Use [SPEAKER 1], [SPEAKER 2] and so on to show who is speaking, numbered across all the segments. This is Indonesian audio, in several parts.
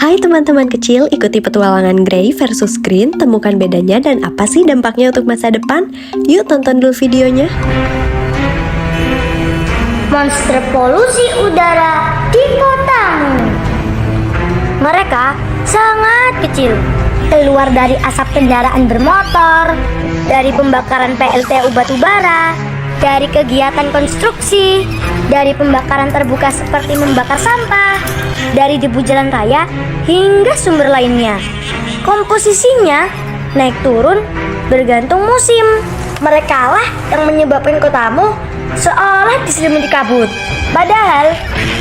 [SPEAKER 1] Hai teman-teman kecil, ikuti petualangan Grey versus Green, temukan bedanya dan apa sih dampaknya untuk masa depan? Yuk tonton dulu videonya.
[SPEAKER 2] Monster polusi udara di kotamu. Mereka sangat kecil, keluar dari asap kendaraan bermotor, dari pembakaran PLTU batubara, dari kegiatan konstruksi, dari pembakaran terbuka seperti membakar sampah, dari debu jalan raya, hingga sumber lainnya. Komposisinya naik turun bergantung musim. Mereka lah yang menyebabkan kotamu seolah diselimuti kabut. Padahal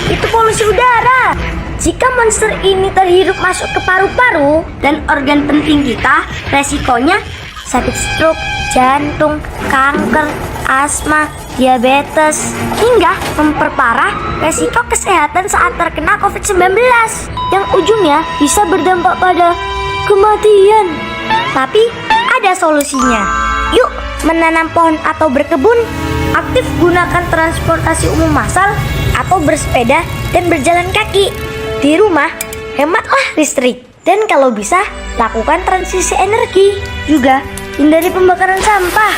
[SPEAKER 2] itu polusi udara. Jika monster ini terhirup masuk ke paru-paru dan organ penting kita, resikonya sakit stroke, jantung, kanker, asma, diabetes, hingga memperparah resiko kesehatan saat terkena COVID-19 yang ujungnya bisa berdampak pada kematian. Tapi ada solusinya. Yuk menanam pohon atau berkebun, aktif gunakan transportasi umum massal atau bersepeda dan berjalan kaki. Di rumah, hematlah listrik. Dan kalau bisa, lakukan transisi energi. Juga hindari pembakaran sampah.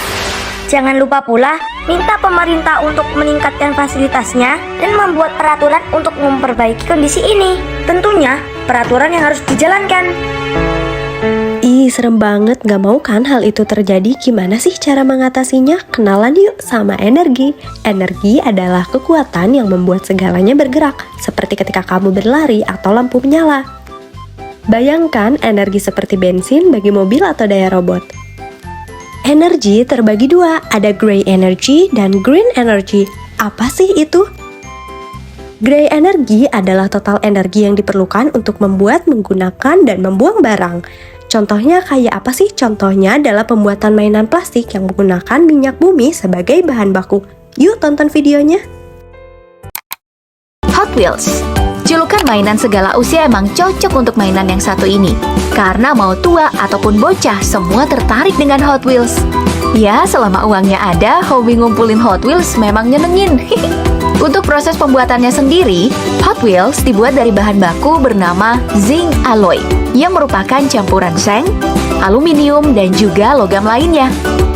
[SPEAKER 2] Jangan lupa pula minta pemerintah untuk meningkatkan fasilitasnya dan membuat peraturan untuk memperbaiki kondisi ini. Tentunya peraturan yang harus dijalankan.
[SPEAKER 1] Ih, serem banget, gak mau kan hal itu terjadi? Gimana sih cara mengatasinya? Kenalan yuk sama energi. Energi adalah kekuatan yang membuat segalanya bergerak, seperti ketika kamu berlari atau lampu menyala. Bayangkan energi seperti bensin bagi mobil atau daya robot. Energi terbagi dua, ada gray energy dan green energy. Apa sih itu? Gray energy adalah total energi yang diperlukan untuk membuat, menggunakan, dan membuang barang. Contohnya kayak apa sih? Contohnya adalah pembuatan mainan plastik yang menggunakan minyak bumi sebagai bahan baku. Yuk tonton videonya.
[SPEAKER 3] Hot Wheels. Julukan mainan segala usia emang cocok untuk mainan yang satu ini. Karena mau tua ataupun bocah, semua tertarik dengan Hot Wheels. Ya, selama uangnya ada, hobi ngumpulin Hot Wheels memang nyenengin. Untuk proses pembuatannya sendiri, Hot Wheels dibuat dari bahan baku bernama zinc alloy, yang merupakan campuran seng, aluminium, dan juga logam lainnya.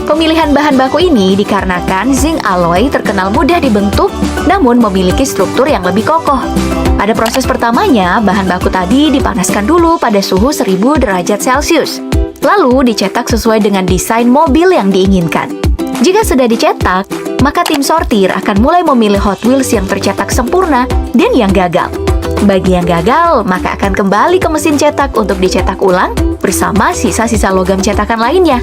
[SPEAKER 3] Pemilihan bahan baku ini dikarenakan zinc alloy terkenal mudah dibentuk, namun memiliki struktur yang lebih kokoh. Pada proses pertamanya, bahan baku tadi dipanaskan dulu pada suhu 1000 derajat Celcius. Lalu dicetak sesuai dengan desain mobil yang diinginkan. Jika sudah dicetak, maka tim sortir akan mulai memilih Hot Wheels yang tercetak sempurna dan yang gagal. Bagi yang gagal, maka akan kembali ke mesin cetak untuk dicetak ulang bersama sisa-sisa logam cetakan lainnya.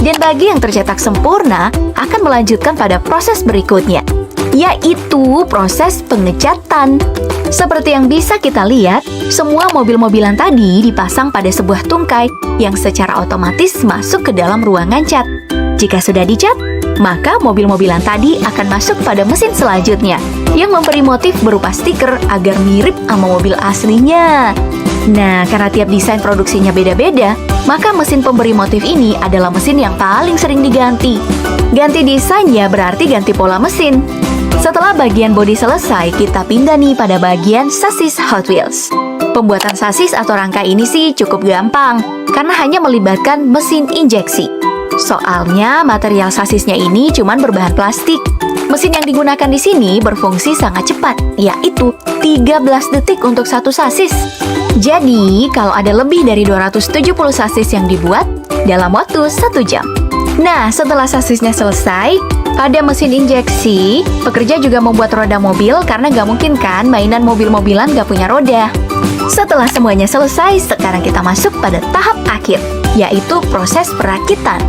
[SPEAKER 3] Dan bagi yang tercetak sempurna, akan melanjutkan pada proses berikutnya, yaitu proses pengecatan. Seperti yang bisa kita lihat, semua mobil-mobilan tadi dipasang pada sebuah tungkai yang secara otomatis masuk ke dalam ruangan cat. Jika sudah dicat, maka mobil-mobilan tadi akan masuk pada mesin selanjutnya yang memberi motif berupa stiker agar mirip sama mobil aslinya. Nah, karena tiap desain produksinya beda-beda, maka mesin pemberi motif ini adalah mesin yang paling sering diganti. Ganti desainnya berarti ganti pola mesin. Setelah bagian bodi selesai, kita pindah nih pada bagian sasis Hot Wheels. Pembuatan sasis atau rangka ini sih cukup gampang, karena hanya melibatkan mesin injeksi. Soalnya material sasisnya ini cuma berbahan plastik. Mesin yang digunakan di sini berfungsi sangat cepat, yaitu 13 detik untuk satu sasis. Jadi, kalau ada lebih dari 270 sasis yang dibuat dalam waktu 1 jam. Nah, setelah sasisnya selesai, pada mesin injeksi, pekerja juga membuat roda mobil karena gak mungkin kan mainan mobil-mobilan gak punya roda. Setelah semuanya selesai, sekarang kita masuk pada tahap akhir, yaitu proses perakitan.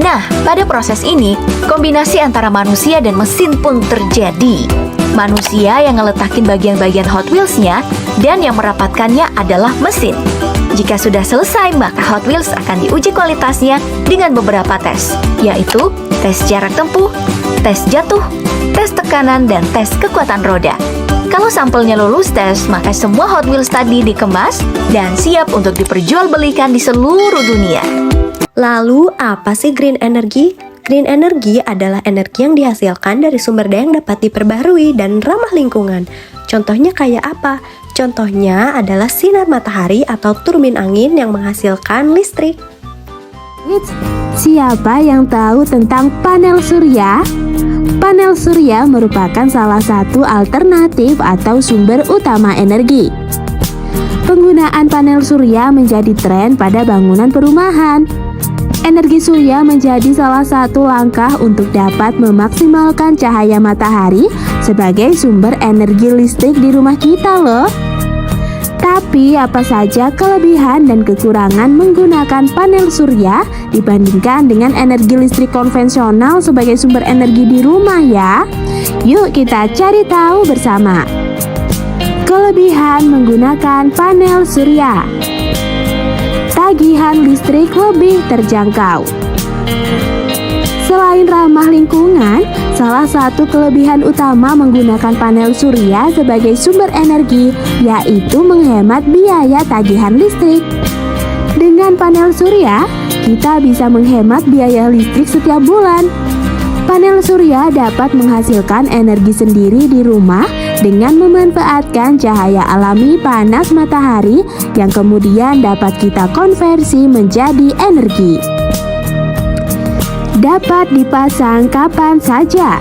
[SPEAKER 3] Nah, pada proses ini, kombinasi antara manusia dan mesin pun terjadi. Manusia yang ngeletakin bagian-bagian Hot Wheels-nya, dan yang merapatkannya adalah mesin. Jika sudah selesai, maka Hot Wheels akan diuji kualitasnya dengan beberapa tes, yaitu tes jarak tempuh, tes jatuh, tes tekanan, dan tes kekuatan roda. Kalau sampelnya lulus tes, maka semua Hot Wheels tadi dikemas dan siap untuk diperjualbelikan di seluruh dunia.
[SPEAKER 1] Lalu, apa sih green energy? Green energy adalah energi yang dihasilkan dari sumber daya yang dapat diperbaharui dan ramah lingkungan. Contohnya kayak apa? Contohnya adalah sinar matahari atau turbin angin yang menghasilkan listrik.
[SPEAKER 4] Siapa yang tahu tentang panel surya? Panel surya merupakan salah satu alternatif atau sumber utama energi. Penggunaan panel surya menjadi tren pada bangunan perumahan. Energi surya menjadi salah satu langkah untuk dapat memaksimalkan cahaya matahari sebagai sumber energi listrik di rumah kita loh. Tapi apa saja kelebihan dan kekurangan menggunakan panel surya dibandingkan dengan energi listrik konvensional sebagai sumber energi di rumah ya? Yuk kita cari tahu bersama. Kelebihan menggunakan panel surya. Tagihan listrik lebih terjangkau. Selain ramah lingkungan, salah satu kelebihan utama menggunakan panel surya sebagai sumber energi yaitu menghemat biaya tagihan listrik. Dengan panel surya, kita bisa menghemat biaya listrik setiap bulan. Panel surya dapat menghasilkan energi sendiri di rumah dengan memanfaatkan cahaya alami panas matahari yang kemudian dapat kita konversi menjadi energi. Dapat dipasang kapan saja.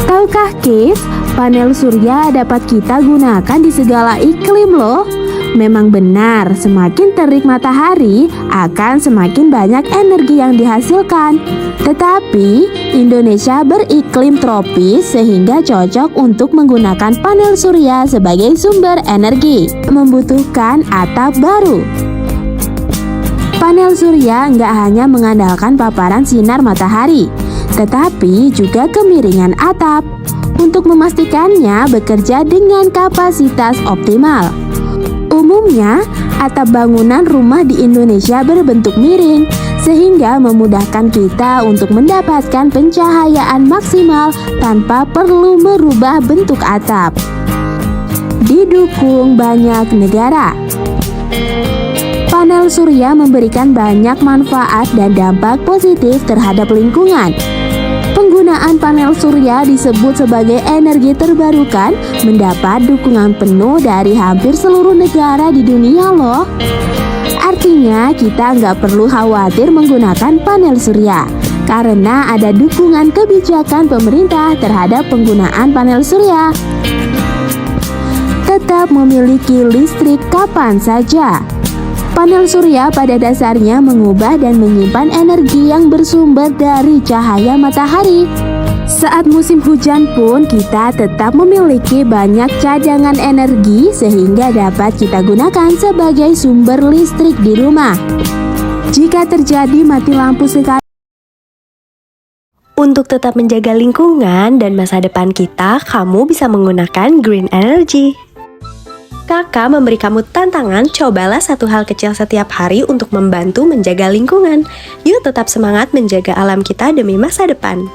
[SPEAKER 4] Tahukah kids, panel surya dapat kita gunakan di segala iklim loh. Memang benar, semakin terik matahari akan semakin banyak energi yang dihasilkan. Tetapi, Indonesia beriklim tropis sehingga cocok untuk menggunakan panel surya sebagai sumber energi. Membutuhkan atap baru. Panel surya nggak hanya mengandalkan paparan sinar matahari, tetapi juga kemiringan atap untuk memastikannya bekerja dengan kapasitas optimal. Umumnya, atap bangunan rumah di Indonesia berbentuk miring, sehingga memudahkan kita untuk mendapatkan pencahayaan maksimal tanpa perlu merubah bentuk atap. Didukung banyak negara. Panel surya memberikan banyak manfaat dan dampak positif terhadap lingkungan. Penggunaan panel surya disebut sebagai energi terbarukan mendapat dukungan penuh dari hampir seluruh negara di dunia loh. Artinya kita nggak perlu khawatir menggunakan panel surya karena ada dukungan kebijakan pemerintah terhadap penggunaan panel surya. Tetap memiliki listrik kapan saja. Panel surya pada dasarnya mengubah dan menyimpan energi yang bersumber dari cahaya matahari. Saat musim hujan pun kita tetap memiliki banyak cadangan energi sehingga dapat kita gunakan sebagai sumber listrik di rumah. Jika terjadi mati lampu sekali,
[SPEAKER 1] Untuk tetap menjaga lingkungan dan masa depan kita, kamu bisa menggunakan green energy. Kakak memberi kamu tantangan, cobalah satu hal kecil setiap hari untuk membantu menjaga lingkungan. Yuk tetap semangat menjaga alam kita demi masa depan.